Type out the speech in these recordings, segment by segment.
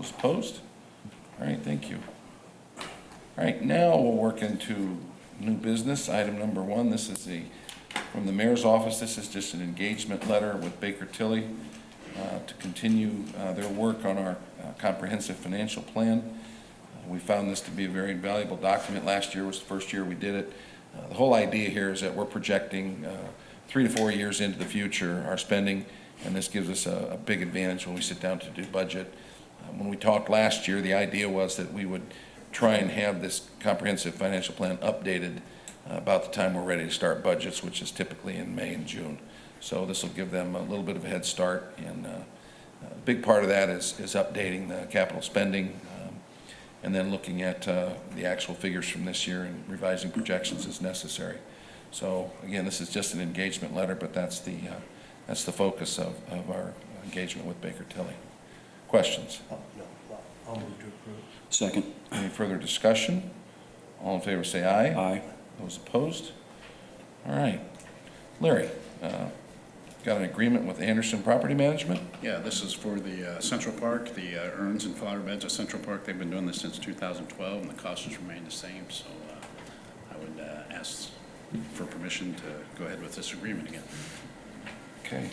Those opposed? All right, thank you. All right, now we'll work into new business. Item number 1, this is from the mayor's office. This is just an engagement letter with Baker Tilly to continue their work on our comprehensive financial plan. We found this to be a very valuable document. Last year was the first year we did it. The whole idea here is that we're projecting 3 to 4 years into the future our spending, and this gives us a big advantage when we sit down to do budget. When we talked last year, the idea was that we would try and have this comprehensive financial plan updated about the time we're ready to start budgets, which is typically in May and June. So this will give them a little bit of a head start, and a big part of that is updating the capital spending, and then looking at the actual figures from this year and revising projections as necessary. So again, this is just an engagement letter, but that's the focus of our engagement with Baker Tilly. Questions? No, I'll move to approve. Second. Any further discussion? All in favor say aye. Aye. Those opposed? All right. Larry, got an agreement with Anderson Property Management? Yeah, this is for the Central Park, the urns and flower beds at Central Park. They've been doing this since 2012, and the cost has remained the same. So I would ask for permission to go ahead with this agreement again. Okay.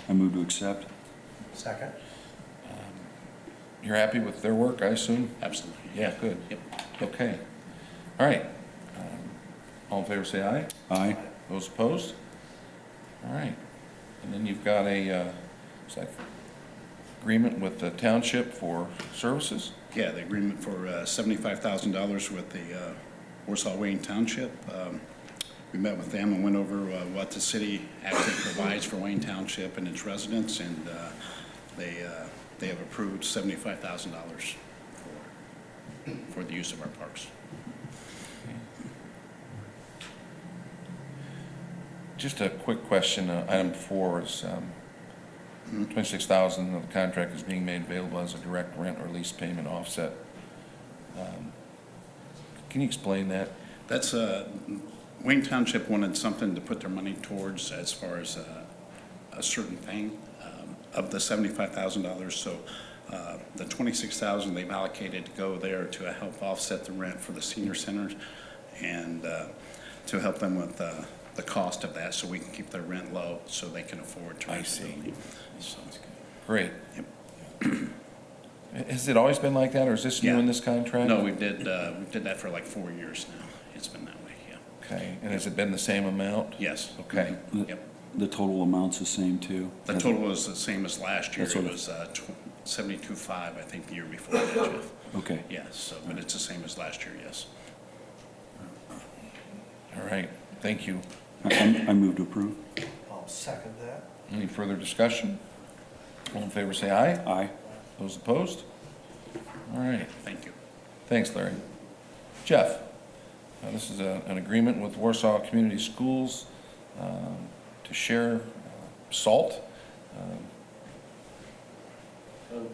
I move to accept. Second? You're happy with their work, I assume? Absolutely. Yeah, good. Yep. Okay. All right. All in favor say aye. Aye. Those opposed? All right. And then you've got a agreement with the township for services? Yeah, the agreement for $75,000 with the Warsaw Wayne Township. We met with them and went over what the city actually provides for Wayne Township and its residents, and they have approved $75,000 for the use of our parks. Just a quick question. Item 4 is $26,000 of the contract is being made available as a direct rent or lease payment offset. Can you explain that? That's Wayne Township wanted something to put their money towards as far as a certain thing of the $75,000. So the $26,000 they've allocated to go there to help offset the rent for the senior centers, and to help them with the cost of that, so we can keep their rent low so they can afford to rent the building. So, Great. Yep. Has it always been like that, or is this new Yeah. in this contract? No, we did that for like 4 years now. It's been that way, yeah. Okay, and has it been the same amount? Yes. Okay, Yep. The total amount's the same too? The total was the same as last year. That's It what was 72.5, I think, the year before that, Jeff. Okay. Yes, so, but it's the same as last year, yes. all right, thank you. I move to approve. I'll second that. Any further discussion? All in favor say aye. Aye. Those opposed? All right, Thank you. thanks, Larry. Jeff, this is an agreement with Warsaw Community Schools to share salt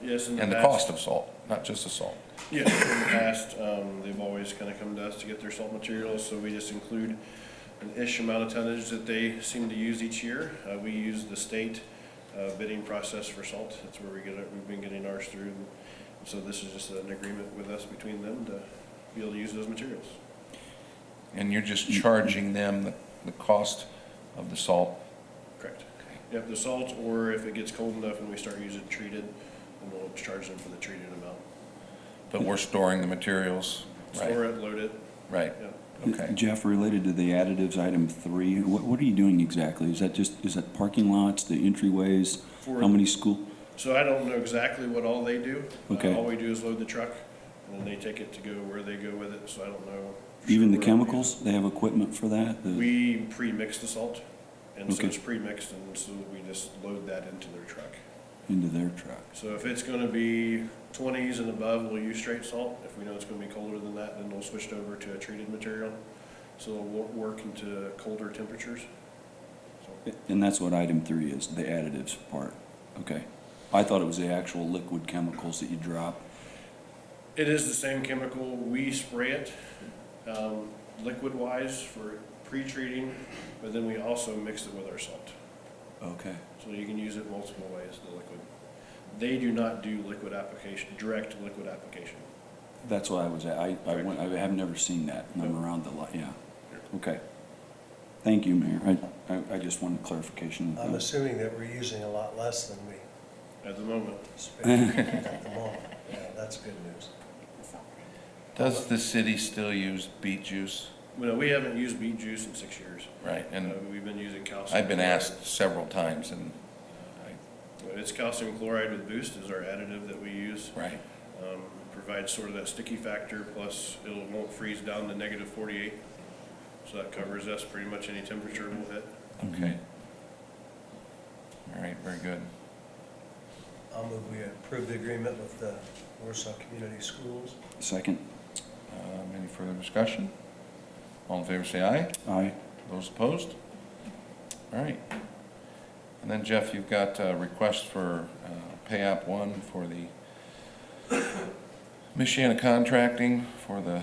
Yes, in the and the past. cost of salt, not just the salt. Yes, in the past, they've always kind of come to us to get their salt materials, so we just include an ish amount of tonnage that they seem to use each year. We use the state bidding process for salt. That's where we get it. We've been getting ours through. So this is just an agreement with us between them to be able to use those materials. And you're just charging them the cost of the salt? Correct. Yep, the salt, or if it gets cold enough and we start using it treated, then we'll charge them for the treated amount. But we're storing the materials? Right. Store it, load it, Right, yeah. okay. Jeff, related to the additives, item 3, what are you doing exactly? Is that parking lots, the entryways? For- How many school? So I don't know exactly what all they do. Okay. All we do is load the truck, and then they take it to go where they go with it, so I don't know. for Even sure the where all chemicals, they have equipment for that? they- We pre-mix the salt, and so Okay. it's pre-mixed, and so we just load that into their truck. Into their truck? So if it's gonna be 20s and above, we'll use straight salt. If we know it's gonna be colder than that, then we'll switch it over to a treated material. So it'll work into colder temperatures. So And that's what item 3 is, the additives part? Okay. I thought it was the actual liquid chemicals that you drop. it is the same chemical. We spray it liquid-wise for pre-treating, but then we also mix it with our salt. Okay. So you can use it multiple ways, the liquid. They do not do liquid application, direct liquid application. That's why I was, I have never seen that, and I'm around the lot, yeah. Okay. Thank you, Mayor. I just wanted clarification. I'm assuming that we're using a lot less than we At the moment, spend at the moment. Yeah, that's good news. Does the city still use beet juice? we haven't used beet juice in 6 years. Right, and We've been using calcium. I've been chloride. asked several times, and It's calcium chloride with Boost is our additive that we use. right, Provides sort of that sticky factor, plus it won't freeze down to negative 48. So that covers us pretty much any temperature we'll hit. okay. All right, very good. I'll move we approve the agreement with the Warsaw Community Schools. Second? Any further discussion? All in favor, say aye. Aye. Those opposed? All right. And then Jeff, you've got a request for pay app 1 for the Michiana Contracting for the,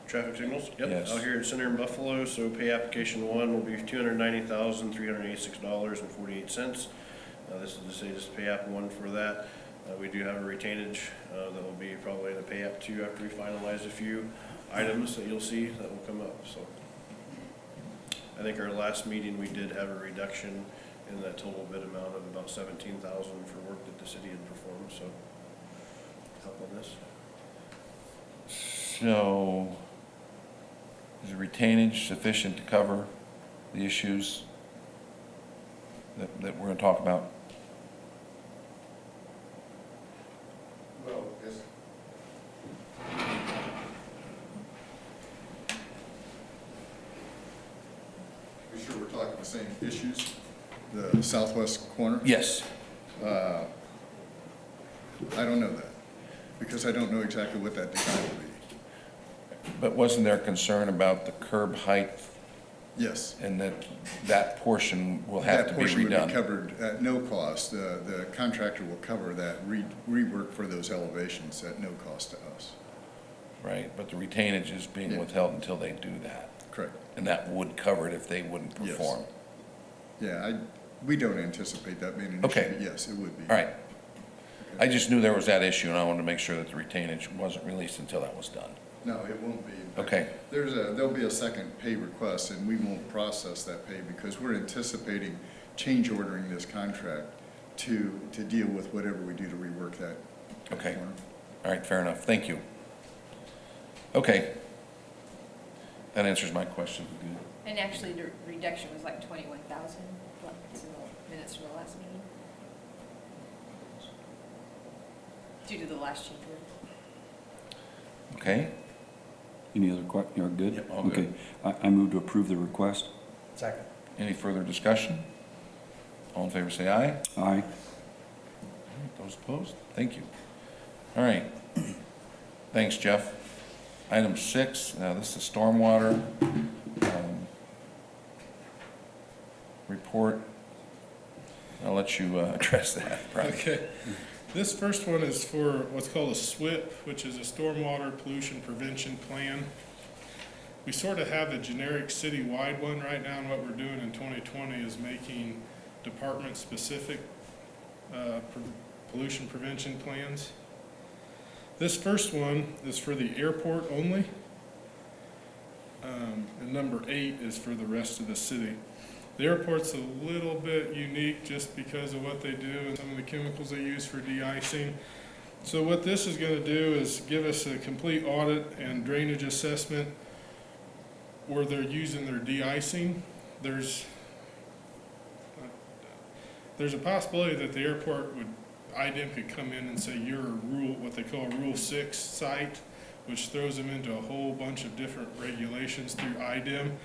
Traffic signals? Yep, Yes. out here at Center in Buffalo, so pay application 1 will be $290,386.48. This is to say just pay app 1 for that. We do have a retainage that will be probably in the pay app 2 after we finalize a few items that you'll see that will come up, so. I think our last meeting, we did have a reduction in that total bid amount of about $17,000 for work that the city had performed, so. Help on this. so is the retainage sufficient to cover the issues that we're going to talk about? Well, yes. We sure we're talking the same issues? The southwest corner? Yes. I don't know that, because I don't know exactly what that design will be. But wasn't there concern about the curb height Yes. and that portion will have to be That portion would be redone? covered at no cost. The contractor will cover that rework for those elevations at no cost to us. Right, but the retainage is being Yeah. withheld until they do that. Correct. And that would cover it if they wouldn't Yes. perform. Yeah, we don't anticipate that being an issue. Okay. But yes, it would be. All right. I just knew there was that issue, and I wanted to make sure that the retainage wasn't released until that was done. No, it won't be. Okay. There'll be a second pay request, and we won't process that pay because we're anticipating change ordering this contract to deal with whatever we do to rework that. Okay. corner. All right, fair enough. Thank you. Okay. That answers my question. Good. And actually, the reduction was like 21,000, like, it's in the minutes from the last meeting. Due to the last change order. Okay, Any other you're good? Yep, all good. Okay. I move to approve the request. Second. any further discussion? All in favor, say aye. Aye. Those opposed? Thank you. All right. Thanks, Jeff. Item 6, now this is stormwater report. I'll let you address that, Brian. Okay. This first one is for what's called a SWIP, which is a Stormwater Pollution Prevention Plan. We sort of have a generic citywide one right now, and what we're doing in 2020 is making department-specific pollution prevention plans. This first one is for the airport only, and number 8 is for the rest of the city. The airport's a little bit unique just because of what they do and some of the chemicals they use for de-icing. So what this is going to do is give us a complete audit and drainage assessment where they're using their de-icing. There's a possibility that the airport would, IDEM could come in and say you're a rule, what they call a Rule 6 site, which throws them into a whole bunch of different regulations through IDEM.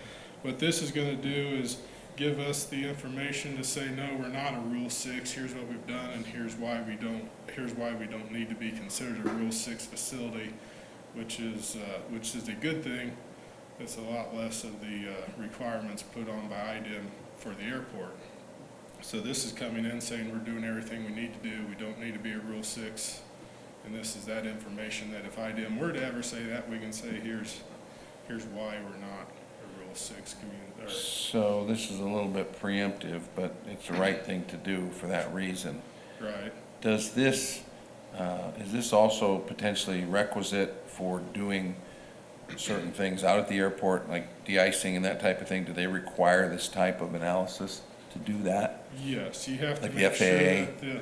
What this is going to do is give us the information to say, no, we're not a Rule 6, here's what we've done, and here's why we don't need to be considered a Rule 6 facility, which is a good thing. It's a lot less of the requirements put on by IDEM for the airport. So this is coming in saying we're doing everything we need to do, we don't need to be a Rule 6, and this is that information that if IDEM were to ever say that, we can say, here's why we're not a Rule 6 community. So this is a little bit preemptive, but it's the right thing to do for that reason. Right. does this, is this also potentially requisite for doing certain things out at the airport, like de-icing and that type of thing? Do they require this type of analysis to do that? Yes, you have to Like the make sure FAA? that the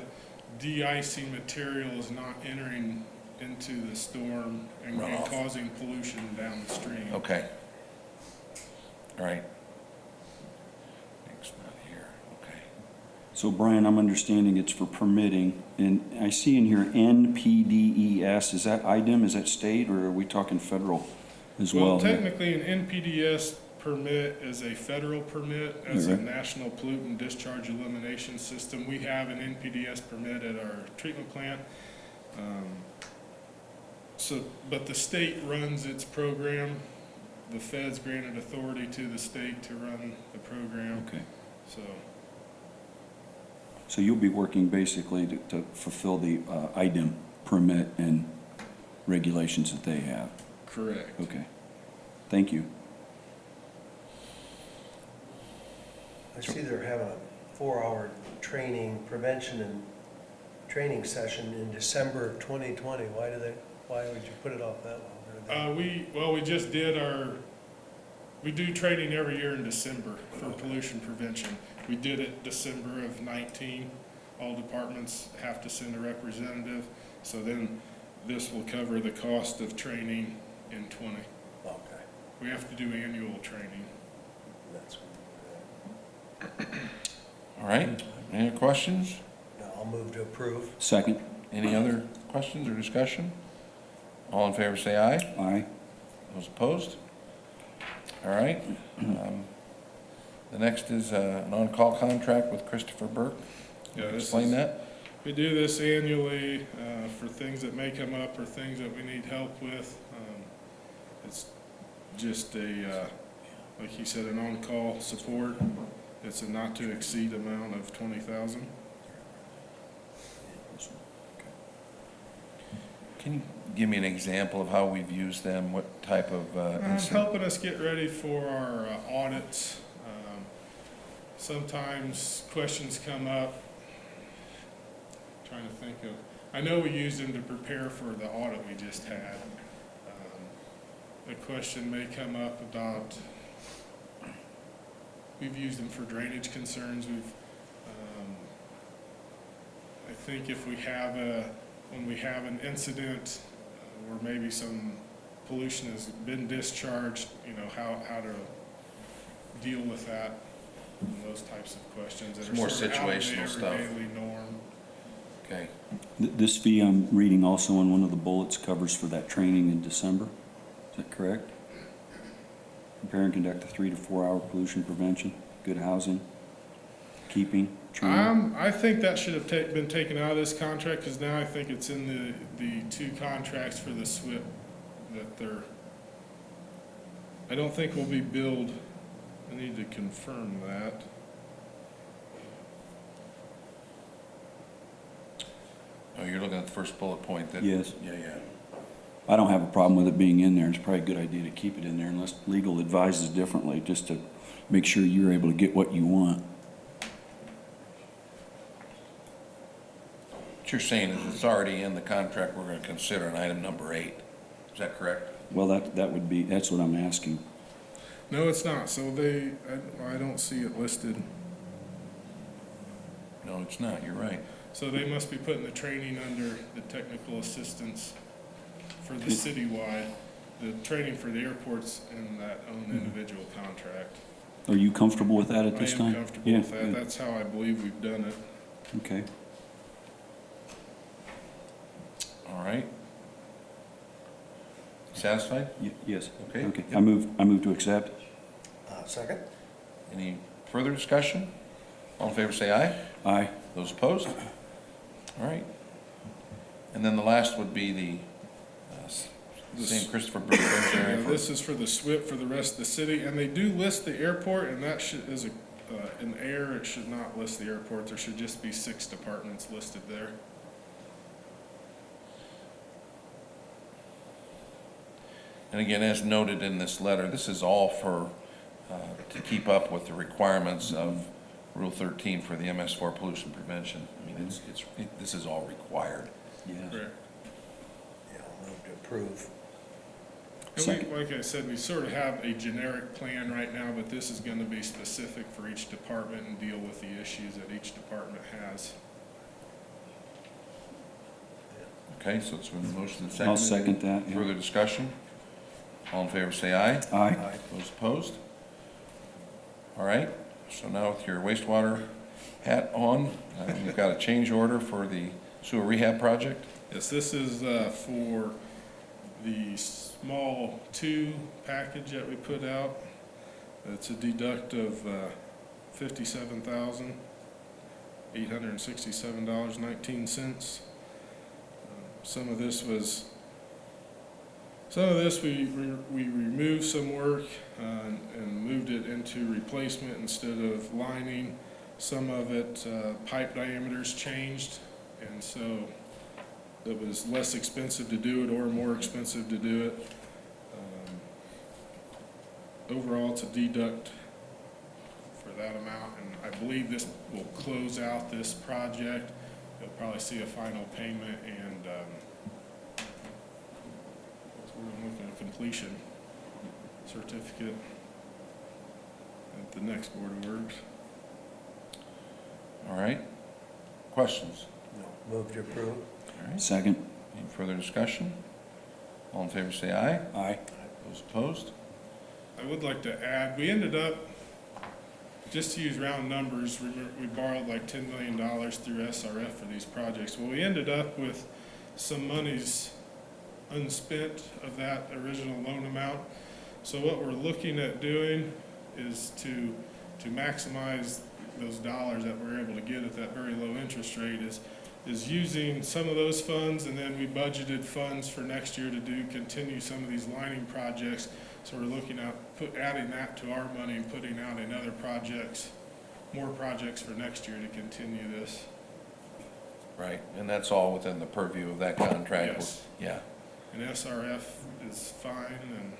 de-icing material is not entering into the storm and Runoff. causing pollution downstream. Okay. All right. Nick's not here, okay. So Brian, I'm understanding it's for permitting, and I see in here NPDES, is that IDEM, is that state, or are we talking federal as well? Well, technically, an NPDES permit is a federal permit as a Okay. National Pollutant Discharge Elimination System. We have an NPDES permit at our treatment plant. But the state runs its program. The feds granted authority to the state to run the program, Okay, so. so you'll be working basically to fulfill the IDEM permit and regulations that they have? Correct. Okay, thank you. I see they're having a 4-hour training, prevention and training session in December of 2020. Why would you put it off that long? We just did we do training every year in December for pollution prevention. We did it December of 19. All departments have to send a representative. So then this will cover the cost of training in 20. Okay, We have to do annual training. that's, All right, any other questions? no, I'll move to approve. Second? Any other questions or discussion? All in favor, say aye. Aye. Those opposed? All right. The next is an on-call contract with Christopher Burke. Yeah, this Explain is- that. We do this annually for things that may come up or things that we need help with. It's just like you said, an on-call support. It's a not-to-exceed amount of $20,000. Can you give me an example of how we've used them? What type of incident? Helping us get ready for our audits. Sometimes questions come up. Trying to think of, I know we used them to prepare for the audit we just had. A question may come up about, we've used them for drainage concerns. I think if we have when we have an incident where maybe some pollution has been discharged, how to deal with that, and those types of questions. that It's are more sort of out of the situational stuff. everyday norm. Okay. This fee I'm reading also in one of the bullets covers for that training in December. Is that correct? Prepare and conduct a 3 to 4 hour pollution prevention, good housing, keeping, training. I think that should have been taken out of this contract, because now I think it's in the two contracts for the SWIP that I don't think we'll be billed. I need to confirm that. Oh, you're looking at the first bullet point that? Yes. Yeah, yeah. I don't have a problem with it being in there. It's probably a good idea to keep it in there unless legal advises differently, just to make sure you're able to get what you want. What you're saying is it's already in the contract, we're gonna consider an item number 8. Is that correct? Well, that would be, that's what I'm asking. No, it's not. So I don't see it listed. No, it's not, you're right. So they must be putting the training under the technical assistance for the citywide, the training for the airports in that own individual contract. Are you comfortable with that at this I time? am comfortable Yeah, with that. good. That's how I believe we've done it. Okay. All right. Satisfied? Yes. Okay. Okay. I move to accept. Second? Any further discussion? All in favor, say aye. Aye. Those opposed? All right. And then the last would be the same Christopher Burke engineering for. This is for the SWIP for the rest of the city, and they do list the airport, and that is in air, it should not list the airport. There should just be 6 departments listed there. And again, as noted in this letter, this is all for, to keep up with the requirements of Rule 13 for the MS4 pollution prevention. I mean, this is all required. Yeah. Correct. Yeah, I'll move to approve. And Second. we, like I said, we sort of have a generic plan right now, but this is gonna be specific for each department and deal with the issues that each department has. Okay, so it's been motion and seconded. I'll second that, yeah. Further discussion? All in favor, say aye. Aye. Those opposed? All right, so now with your wastewater hat on, you've got a change order for the sewer rehab project? Yes, this is for the small 2 package that we put out. It's a deduct of $57,867.19. Some of this we removed some work and moved it into replacement instead of lining. Some of it, pipe diameters changed, and so it was less expensive to do it or more expensive to do it. Overall, it's a deduct for that amount, and I believe this will close out this project. You'll probably see a final payment and we're looking at completion certificate at the next Board of Works. All right, questions? No, move to approve. All right, Second. any further discussion? All in favor, say aye. Aye. Those opposed? I would like to add, we ended up, just to use round numbers, we borrowed like $10 million through SRF for these projects. Well, we ended up with some monies unspent of that original loan amount. So what we're looking at doing is to maximize those dollars that we're able to get at that very low interest rate is using some of those funds, and then we budgeted funds for next year to continue some of these lining projects. So we're looking at adding that to our money and putting out in other projects, more projects for next year to continue this. Right, and that's all within the purview of that contract? Yes. Yeah, And SRF is fine, and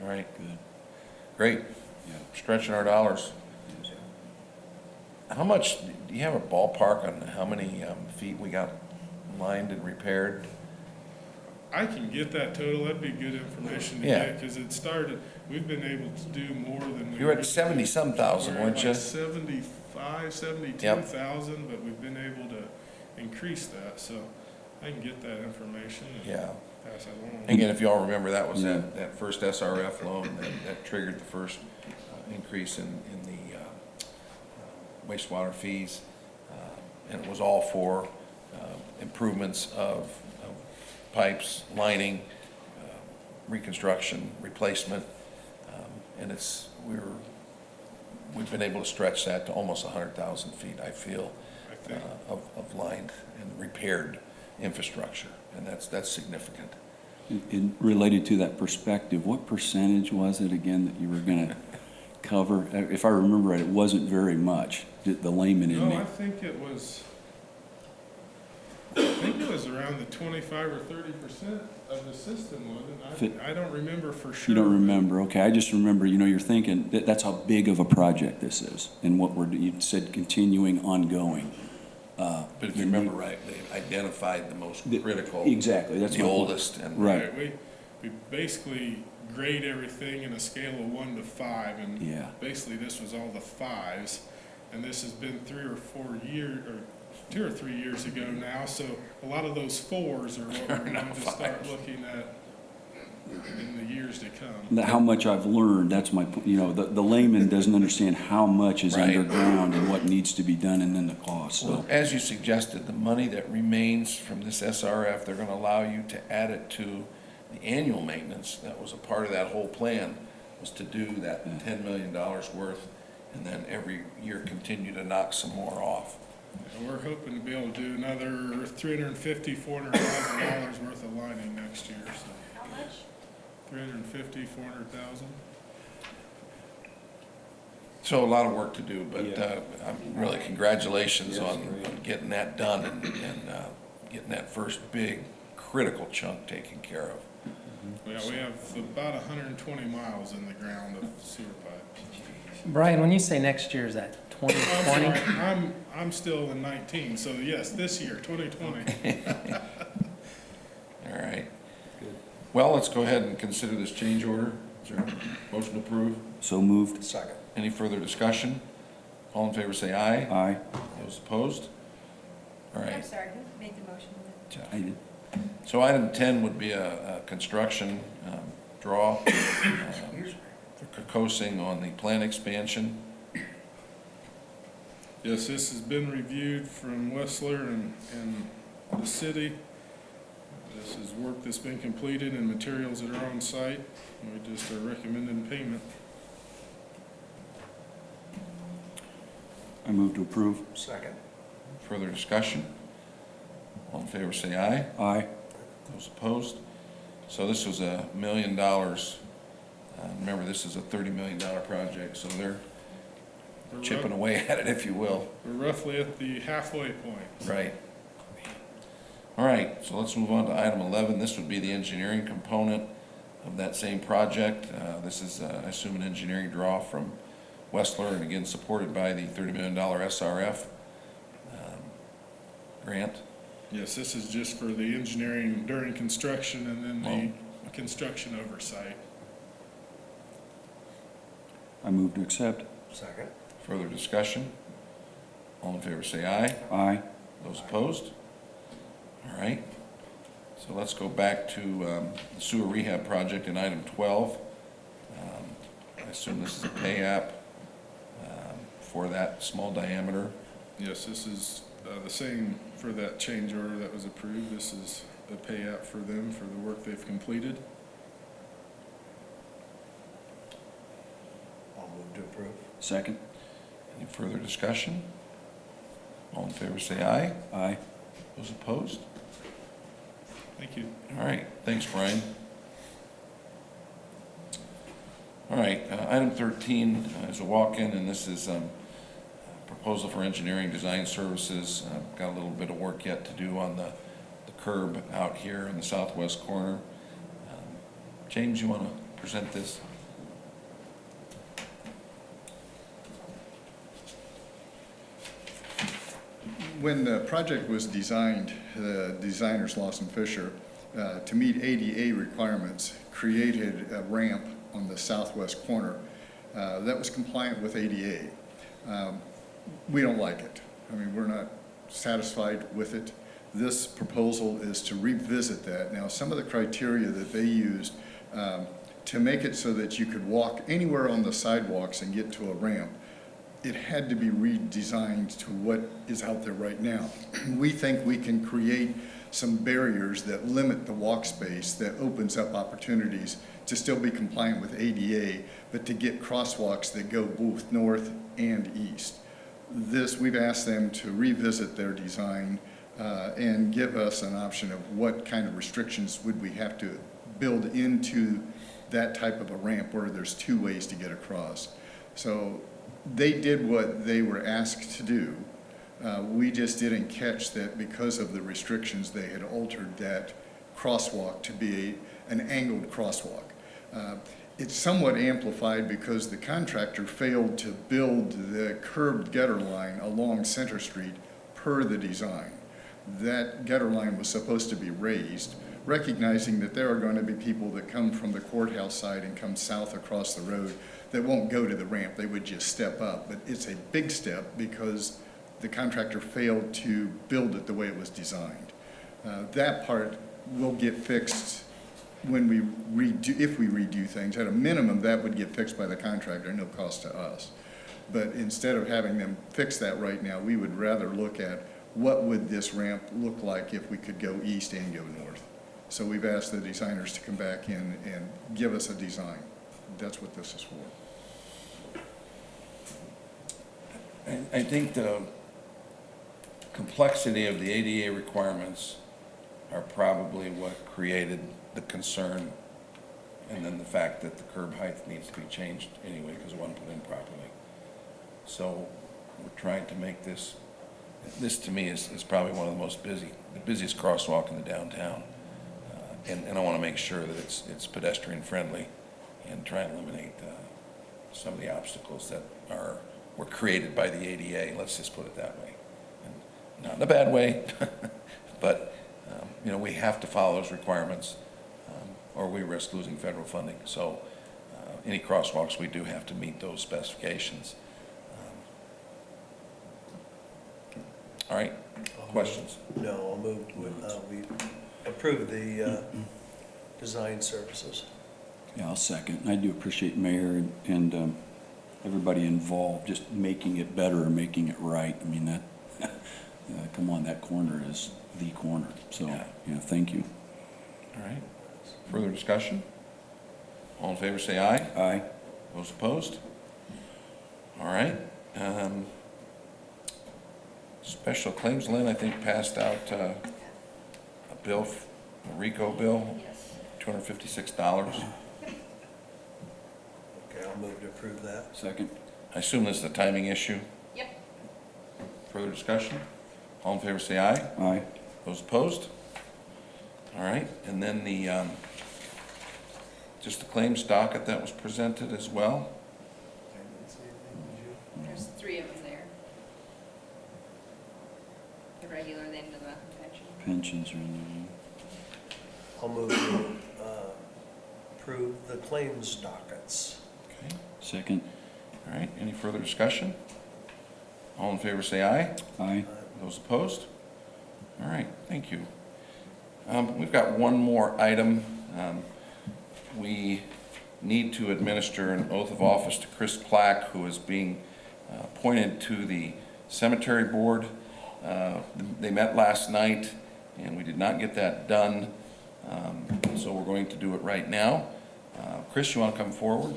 all right, Good. great, Yeah. stretching our dollars. How much, do you have a ballpark on how many feet we got lined and repaired? I can get that total. That'd be good information to Yeah. get, because it started, we've been able to do more than we. You were at 70-some thousand, We're at weren't you? like 75, 72,000, but we've been able to increase that, so I can get that information and Yeah. pass that along. Again, if you all remember, that was Yeah. that first SRF loan that triggered the first increase in the wastewater fees. And it was all for improvements of pipes, lining, reconstruction, replacement. And we've been able to stretch that to almost 100,000 feet, I feel, I think. of lined and repaired infrastructure. And that's significant. And related to that perspective, what percentage was it again that you were going to cover? If I remember right, it wasn't very much, the layman in me. No, I think it was around the 25 or 30% of the system, wasn't it? I don't remember for sure. You don't remember, okay, I just remember, you're thinking, that's how big of a project this is, and you said continuing, ongoing. But if you remember right, they identified the most critical. Exactly, that's the my point. oldest. And Right. We basically grade everything in a scale of 1 to 5, and Yeah. basically this was all the 5s, and this has been 3 or 4 years, or 2 or 3 years ago now, so a lot of those 4s are what we're going to start looking at in the years to come. How much I've learned, that's my, the layman doesn't understand how much is Right. underground and what needs to be done and then the cost, so. Well, as you suggested, the money that remains from this SRF, they're gonna allow you to add it to the annual maintenance. That was a part of that whole plan, was to do that $10 million worth, and then every year continue to knock some more off. And we're hoping to be able to do another $350,000, $400,000 worth of lining next year, so. How much? 350, 400,000. So a lot of work to do, but Yeah. really congratulations Yes, on great. getting that done and getting that first big critical chunk taken care of. Yeah, we have about 120 miles in the ground of sewer pipe. Brian, when you say next year, is that I'm 2020? sorry, I'm still in 19, so yes, this year, 2020. All right. Well, let's go ahead and consider this change order. Is there a motion to approve? So moved. Second. Any further discussion? All in favor say aye. Aye. Those opposed? All I'm right. sorry, who made the motion? I did. So item 10 would be a construction draw for Kokosing on the plant expansion. Yes, this has been reviewed from Westler and the city. This is work that's been completed and materials that are on site. We just are recommending payment. I move to approve. Second. Further discussion? All in favor say aye. Aye. Those opposed? So this was $1 million. Remember, this is a $30 million project, so they're We're chipping rough- away at it, if you will. We're roughly at the halfway point. Right. All right, so let's move on to item 11. This would be the engineering component of that same project. This is, I assume, an engineering draw from Westler, and again, supported by the $30 million SRF grant. Yes, this is just for the engineering during construction and then Well- the construction oversight. I move to accept. Second. Further discussion? All in favor say aye. Aye. Those opposed? All right. So let's go back to the sewer rehab project in item 12. I assume this is a pay app for that small diameter. Yes, this is the same for that change order that was approved. This is a pay app for them for the work they've completed. I'll move to approve. Second. Any further discussion? All in favor say aye. Aye. Those opposed? Thank you. All right, thanks, Brian. All right, item 13 is a walk-in, and this is a proposal for engineering design services. Got a little bit of work yet to do on the curb out here in the southwest corner. James, you want to present this? When the project was designed, the designers, Lawson Fisher, to meet ADA requirements, created a ramp on the southwest corner that was compliant with ADA. We don't like it. I mean, we're not satisfied with it. This proposal is to revisit that. Now, some of the criteria that they used to make it so that you could walk anywhere on the sidewalks and get to a ramp, it had to be redesigned to what is out there right now. We think we can create some barriers that limit the walk space, that opens up opportunities to still be compliant with ADA, but to get crosswalks that go both north and east. This, we've asked them to revisit their design and give us an option of what kind of restrictions would we have to build into that type of a ramp where there's two ways to get across. So they did what they were asked to do. We just didn't catch that because of the restrictions, they had altered that crosswalk to be an angled crosswalk. It's somewhat amplified because the contractor failed to build the curbed gutter line along Center Street per the design. That gutter line was supposed to be raised, recognizing that there are going to be people that come from the courthouse side and come south across the road that won't go to the ramp, they would just step up. But it's a big step because the contractor failed to build it the way it was designed. That part will get fixed when we redo, if we redo things. At a minimum, that would get fixed by the contractor, no cost to us. But instead of having them fix that right now, we would rather look at what would this ramp look like if we could go east and go north. So we've asked the designers to come back in and give us a design. That's what this is for. I think the complexity of the ADA requirements are probably what created the concern, and then the fact that the curb height needs to be changed anyway because it wasn't put in properly. So we're trying to make this to me is probably one of the busiest crosswalk in the downtown. And I want to make sure that it's pedestrian friendly and try and eliminate some of the obstacles that were created by the ADA, let's just put it that way. And not in a bad way, but, you know, we have to follow those requirements, or we risk losing federal funding. So any crosswalks, we do have to meet those specifications. All right, questions? No, I'll move, we approve the design services. Yeah, I'll second. I do appreciate Mayor and everybody involved, just making it better and making it right. I mean, that, come on, that corner is the corner. So, Yeah. yeah, thank you. All right, further discussion? All in favor, say aye. Aye. Those opposed? All right. Special claims, Lynn, I think passed out a bill, a RICO bill, Yes. $256. Okay, I'll move to approve that. Second. I assume this is a timing issue. Yep. Further discussion? All in favor, say aye. Aye. Those opposed? All right, and then just the claims docket that was presented as well. I didn't see anything, did you? There's 3 of them there. The regular, the end of the convention. Pensions are in I'll move to approve the claims dockets. Okay, there. Second. all right, any further discussion? All in favor, say aye. Aye. Those opposed? All right, thank you. We've got one more item. We need to administer an oath of office to Chris Plack, who is being appointed to the cemetery board. They met last night, and we did not get that done, so we're going to do it right now. Chris, you want to come forward?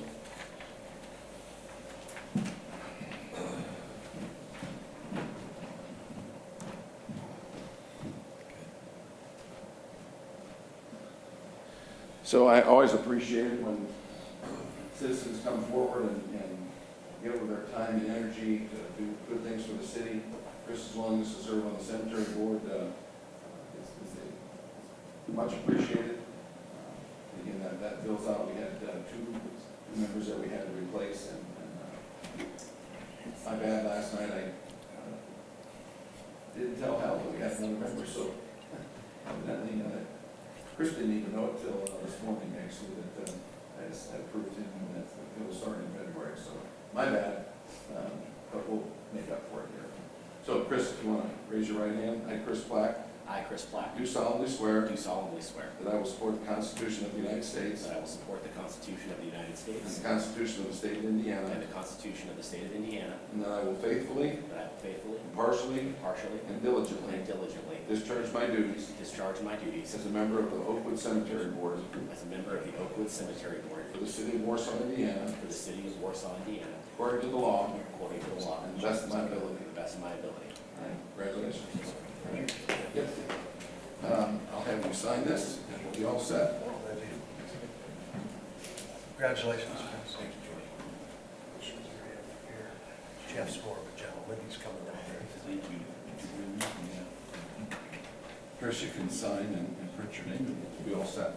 So I always appreciate it when citizens come forward and give of their time and energy to do good things for the city. Chris is willing to serve on the cemetery board. It's much appreciated. Again, that fills out, we had two members that we had to replace, and my bad last night, I didn't tell Hal that we had another member, so evidently, Chris didn't even know it till this morning, actually, that I just approved him, and that it was starting in February, so my bad, but we'll make up for it here. So Chris, if you want to raise your right hand, I, Chris Black, I, Chris Platt, do solemnly swear do solemnly swear that I will support the Constitution of the United States that I will support the Constitution of the United and States the Constitution of the State of Indiana, and the Constitution of the State of Indiana, and that I will faithfully, that I will faithfully, impartially, impartially, and diligently and diligently discharge my duties discharge my duties as a member of the Oakwood Cemetery Board as a member of the Oakwood Cemetery Board for the city of Warsaw, Indiana, for the city of Warsaw, Indiana, according to the law according to the law and the best of my ability. to the best of my ability. All right, congratulations. Yep. I'll have you sign this, and we'll be all set. Congratulations. Jeff's more of a gentleman, he's coming down there. Chris, you can sign and print your name, and we'll be all set.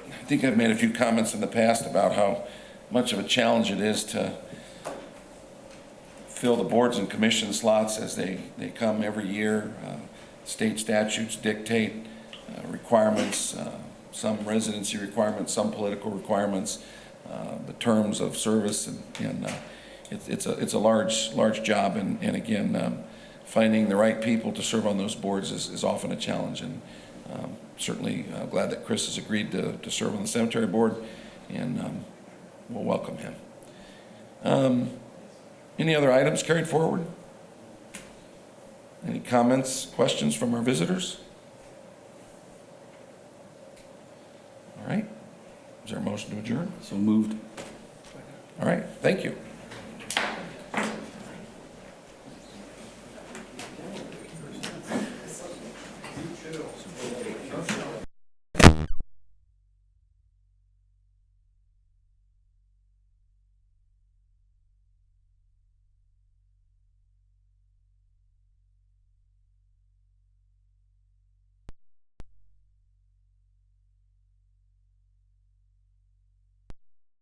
I think I've made a few comments in the past about how much of a challenge it is to fill the boards and commission slots as they come every year. State statutes dictate requirements, some residency requirements, some political requirements, the terms of service, and it's a large job, and again, finding the right people to serve on those boards is often a challenge, and certainly glad that Chris has agreed to serve on the cemetery board, and we'll welcome him. Any other items carried forward? Any comments, questions from our visitors? All right. Is there a motion to adjourn? So moved. All right, thank you.